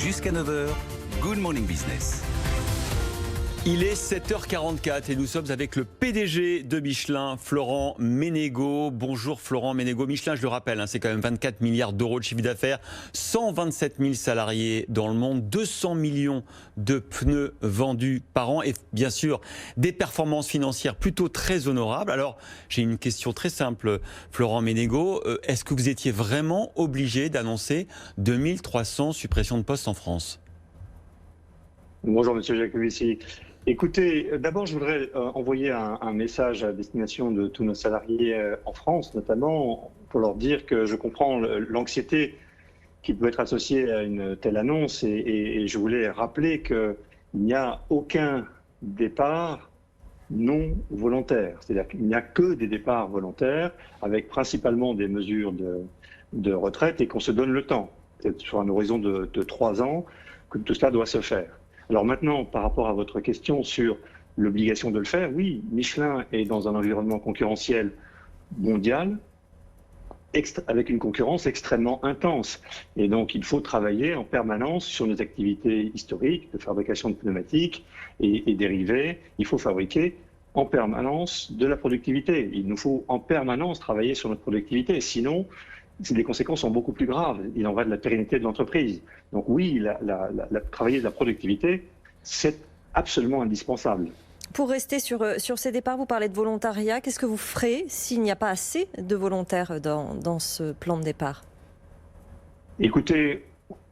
Jusqu'à 9 heures, Good Morning Business. Il est 7h44 et nous sommes avec le PDG de Michelin, Florent Menegaux. Bonjour Florent Menegaux. Michelin, je le rappelle, c'est quand même 24 milliards d'euros de chiffre d'affaires, 127 000 salariés dans le monde, 200 millions de pneus vendus par an et bien sûr des performances financières plutôt très honorables. Alors j'ai une question très simple, Florent Menegaux. Est-ce que vous étiez vraiment obligé d'annoncer 2300 suppressions de postes en France ? Bonjour Monsieur Jacovici. Écoutez, d'abord je voudrais envoyer un message à destination de tous nos salariés en France, notamment pour leur dire que je comprends l'anxiété qui peut être associée à une telle annonce et je voulais rappeler qu'il n'y a aucun départ non volontaire. C'est-à-dire qu'il n'y a que des départs volontaires avec principalement des mesures de retraite et qu'on se donne le temps, peut-être sur un horizon de 3 ans, que tout cela doit se faire. Alors maintenant, par rapport à votre question sur l'obligation de le faire, oui, Michelin est dans un environnement concurrentiel mondial avec une concurrence extrêmement intense. Et donc, il faut travailler en permanence sur nos activités historiques de fabrication de pneumatiques et dérivés. Il faut fabriquer en permanence de la productivité. Il nous faut en permanence travailler sur notre productivité. Sinon, les conséquences sont beaucoup plus graves. Il en va de la pérennité de l'entreprise. Donc oui, travailler de la productivité, c'est absolument indispensable. Pour rester sur ces départs, vous parlez de volontariat. Qu'est-ce que vous ferez s'il n'y a pas assez de volontaires dans ce plan de départ ? Écoutez,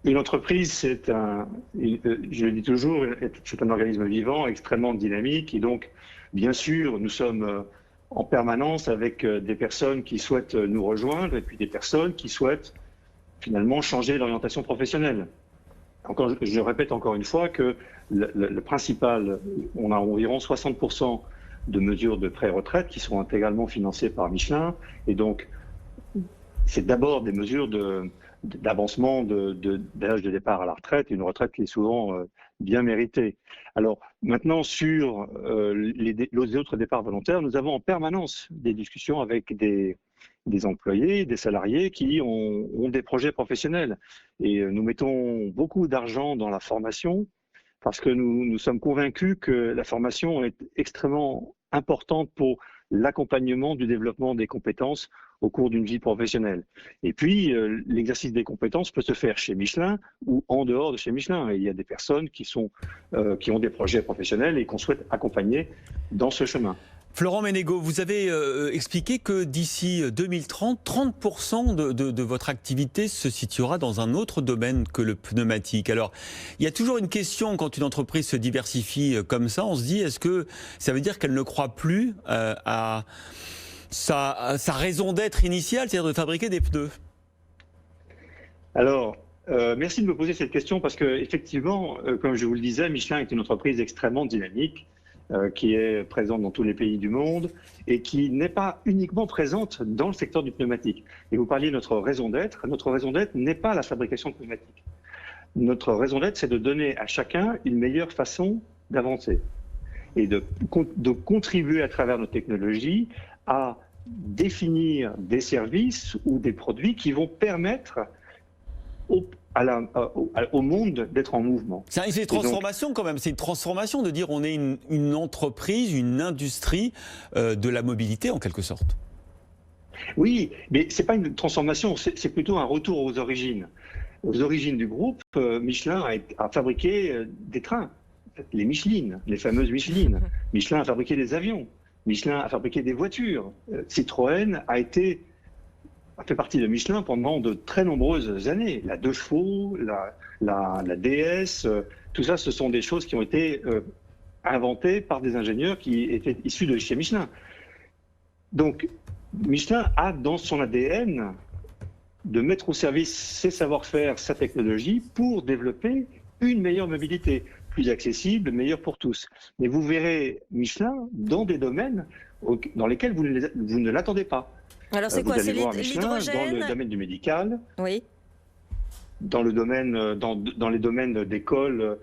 une entreprise, je le dis toujours, c'est un organisme vivant, extrêmement dynamique. Et donc, bien sûr, nous sommes en permanence avec des personnes qui souhaitent nous rejoindre et puis des personnes qui souhaitent finalement changer l'orientation professionnelle. Je répète encore une fois que le principal, on a environ 60% de mesures de pré-retraite qui sont intégralement financées par Michelin et donc c'est d'abord des mesures d'avancement d'âge de départ à la retraite, une retraite qui est souvent bien méritée. Alors maintenant sur les autres départs volontaires, nous avons en permanence des discussions avec des employés, des salariés qui ont des projets professionnels. Et nous mettons beaucoup d'argent dans la formation parce que nous sommes convaincus que la formation est extrêmement importante pour l'accompagnement du développement des compétences au cours d'une vie professionnelle. Et puis, l'exercice des compétences peut se faire chez Michelin ou en dehors de chez Michelin. Et il y a des personnes qui ont des projets professionnels et qu'on souhaite accompagner dans ce chemin. Florent Menegaux, vous avez expliqué que d'ici 2030, 30% de votre activité se situera dans un autre domaine que le pneumatique. Alors, il y a toujours une question quand une entreprise se diversifie comme ça, on se dit, est-ce que ça veut dire qu'elle ne croit plus à sa raison d'être initiale, c'est-à-dire de fabriquer des pneus ? Alors, merci de me poser cette question parce que effectivement, comme je vous le disais, Michelin est une entreprise extrêmement dynamique qui est présente dans tous les pays du monde et qui n'est pas uniquement présente dans le secteur du pneumatique. Et vous parliez de notre raison d'être. Notre raison d'être n'est pas la fabrication de pneumatiques. Notre raison d'être, c'est de donner à chacun une meilleure façon d'avancer et de contribuer à travers nos technologies à définir des services ou des produits qui vont permettre au monde d'être en mouvement. C'est une transformation quand même, c'est une transformation de dire on est une entreprise, une industrie de la mobilité en quelque sorte. Oui, mais ce n'est pas une transformation, c'est plutôt un retour aux origines. Aux origines du groupe, Michelin a fabriqué des trains, les Michelines, les fameuses Michelines. Michelin a fabriqué des avions, Michelin a fabriqué des voitures. Citroën a fait partie de Michelin pendant de très nombreuses années. La 2 chevaux, la DS, tout ça, ce sont des choses qui ont été inventées par des ingénieurs qui étaient issus de chez Michelin. Donc, Michelin a dans son ADN de mettre au service ses savoir-faire, sa technologie pour développer une meilleure mobilité, plus accessible, meilleure pour tous. Mais vous verrez Michelin dans des domaines dans lesquels vous ne l'attendez pas. Alors c'est quoi? C'est l'hydrogène? Dans le domaine du médical, oui. Dans les domaines d'école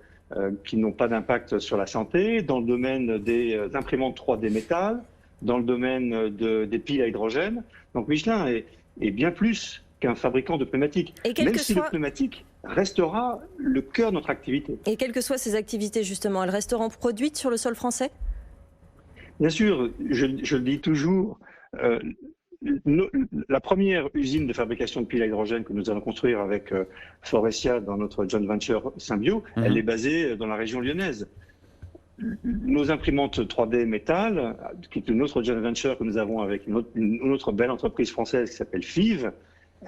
qui n'ont pas d'impact sur la santé, dans le domaine des imprimantes 3D métal, dans le domaine des piles à hydrogène. Donc Michelin est bien plus qu'un fabricant de pneumatiques, Et quel même que si soit- le pneumatique restera le cœur de notre activité. Et quelles que soient ces activités, justement, elles resteront produites sur le sol français? Bien sûr, je le dis toujours, euh, la première usine de fabrication de piles à hydrogène que nous allons construire avec Forestia dans notre joint venture Symbio, elle est basée dans la région lyonnaise. Nos imprimantes 3D métal, qui est une autre joint venture que nous avons avec une autre belle entreprise française qui s'appelle FIV,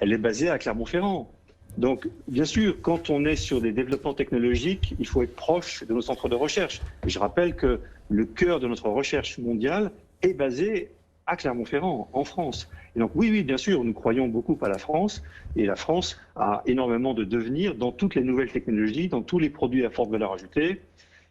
elle est basée à Clermont-Ferrand. Donc, bien sûr, quand on est sur des développements technologiques, il faut être proche de nos centres de recherche. Et je rappelle que le cœur de notre recherche mondiale est basé à Clermont-Ferrand, en France. Et donc, oui, bien sûr, nous croyons beaucoup à la France, et la France a énormément de devenir dans toutes les nouvelles technologies, dans tous les produits à forte valeur ajoutée.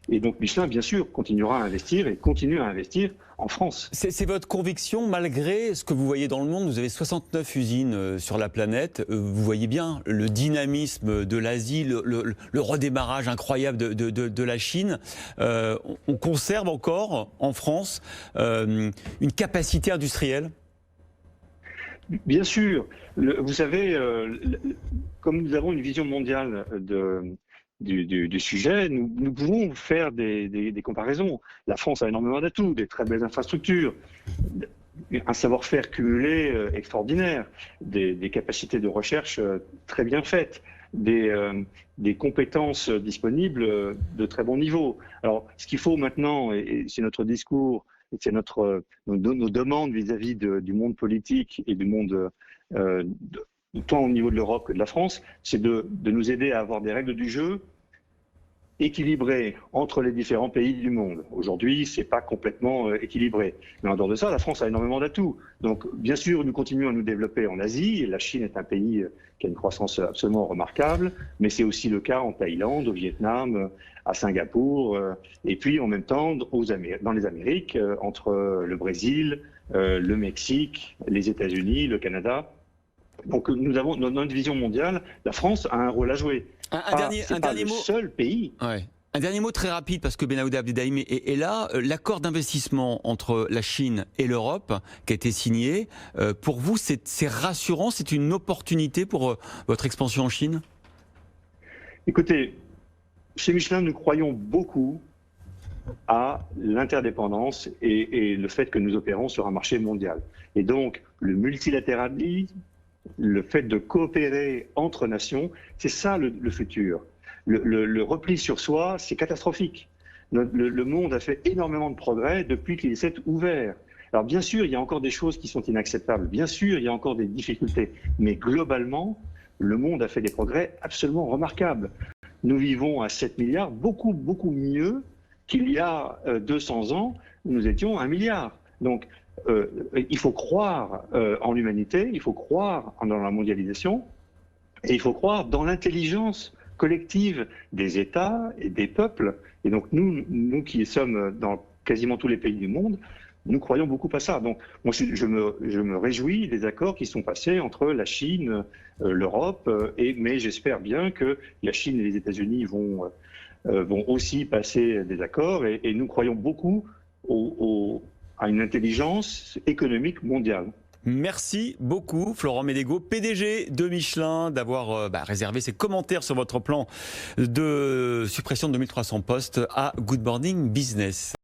Et donc Michelin, bien sûr, continuera à investir et continue à investir en France. C'est votre conviction, malgré ce que vous voyez dans le monde. Vous avez 69 usines sur la planète. Vous voyez bien le dynamisme de l'Asie, le redémarrage incroyable de la Chine. On conserve encore en France une capacité industrielle? Bien sûr. Vous savez, comme nous avons une vision mondiale du sujet, nous pouvons faire des comparaisons. La France a énormément d'atouts, des très belles infrastructures, un savoir-faire cumulé extraordinaire, des capacités de recherche très bien faites, des compétences disponibles de très bon niveau. Alors, ce qu'il faut maintenant, et c'est notre discours, c'est nos demandes vis-à-vis du monde politique et du monde tant au niveau de l'Europe que de la France, c'est de nous aider à avoir des règles du jeu équilibrées entre les différents pays du monde. Aujourd'hui, ce n'est pas complètement équilibré. Mais en dehors de ça, la France a énormément d'atouts. Donc, bien sûr, nous continuons à nous développer en Asie. La Chine est un pays qui a une croissance absolument remarquable, mais c'est aussi le cas en Thaïlande, au Vietnam, à Singapour, et puis en même temps dans les Amériques, entre le Brésil, le Mexique, les États-Unis, le Canada. Donc nous avons dans notre vision mondiale, la France a un rôle à jouer. Un dernier le mot. Seul pays. Ouais. Un dernier mot très rapide, parce que Benaouda Abdeldaïm est là. L'accord d'investissement entre la Chine et l'Europe qui a été signé, pour vous, c'est rassurant, c'est une opportunité pour votre expansion en Chine? Écoutez, chez Michelin, nous croyons beaucoup à l'interdépendance et le fait que nous opérons sur un marché mondial. Et donc, le multilatéralisme, le fait de coopérer entre nations, c'est ça le futur. Le repli sur soi, c'est catastrophique. Le monde a fait énormément de progrès depuis qu'il s'est ouvert. Alors bien sûr, il y a encore des choses qui sont inacceptables. Bien sûr, il y a encore des difficultés. Mais globalement, le monde a fait des progrès absolument remarquables. Nous vivons à 7 milliards, beaucoup, beaucoup mieux qu'il y a 200 ans, où nous étions à 1 milliard. Donc, il faut croire en l'humanité, il faut croire dans la mondialisation, et il faut croire dans l'intelligence collective des États et des peuples. Et donc nous qui sommes dans quasiment tous les pays du monde, nous croyons beaucoup à ça. Donc moi, je me réjouis des accords qui sont passés entre la Chine, l'Europe, mais j'espère bien que la Chine et les États-Unis vont aussi passer des accords, et nous croyons beaucoup à une intelligence économique mondiale. Merci beaucoup Florent Ménégo, PDG de Michelin, d'avoir réservé ses commentaires sur votre plan de suppression de 2300 postes à Good Morning Business.